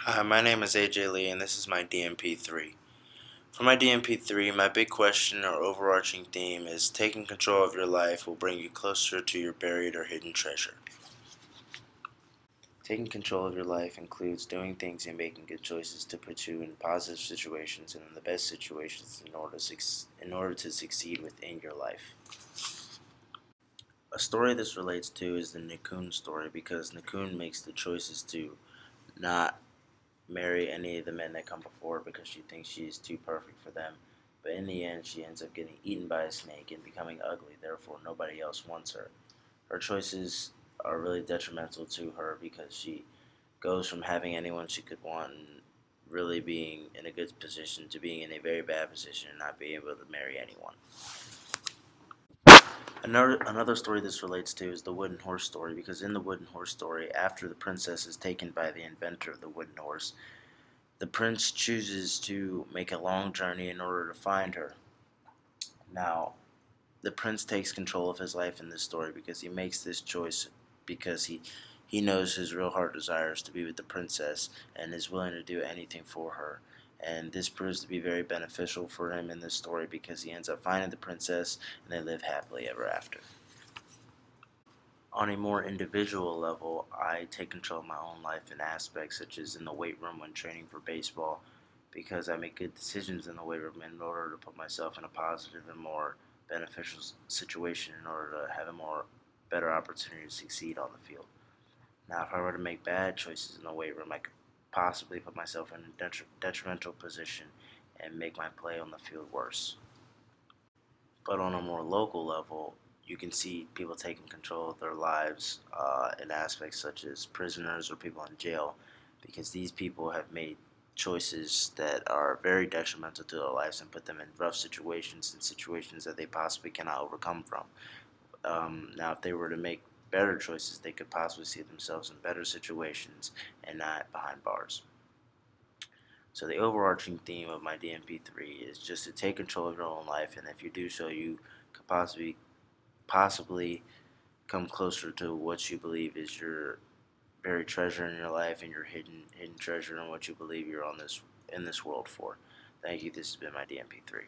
Hi, my name is AJ Lee, and this is my DMP3. For my DMP3, my big question or overarching theme is taking control of your life will bring you closer to your buried or hidden treasure. Taking control of your life includes doing things and making good choices to put you in positive situations and in the best situations in order to succeed within your life. A story this relates to is the Nikun story because Nikun makes the choices to not marry any of the men that come before her because she thinks she is too perfect for them. But in the end, she ends up getting eaten by a snake and becoming ugly, therefore, nobody else wants her. Her choices are really detrimental to her because she goes from having anyone she could want and really being in a good position to being in a very bad position and not being able to marry anyone. Another story this relates to is the wooden horse story because in the wooden horse story, after the princess is taken by the inventor of the wooden horse, the prince chooses to make a long journey in order to find her. Now, the prince takes control of his life in this story because he makes this choice because he knows his real heart desires to be with the princess and is willing to do anything for her. And this proves to be very beneficial for him in this story because he ends up finding the princess and they live happily ever after. On a more individual level, I take control of my own life in aspects such as in the weight room when training for baseball because I make good decisions in the weight room in order to put myself in a positive and more beneficial situation in order to have a more better opportunity to succeed on the field. Now, if I were to make bad choices in the weight room, I could possibly put myself in a detrimental position and make my play on the field worse. But on a more local level, you can see people taking control of their lives in aspects such as prisoners or people in jail, because these people have made choices that are very detrimental to their lives and put them in rough situations and situations that they possibly cannot overcome from. Now, if they were to make better choices, they could possibly see themselves in better situations and not behind bars. So the overarching theme of my DMP3 is just to take control of your own life, and if you do so, you could possibly come closer to what you believe is your buried treasure in your life and your hidden treasure and what you believe you're on this in this world for. Thank you. This has been my DMP3.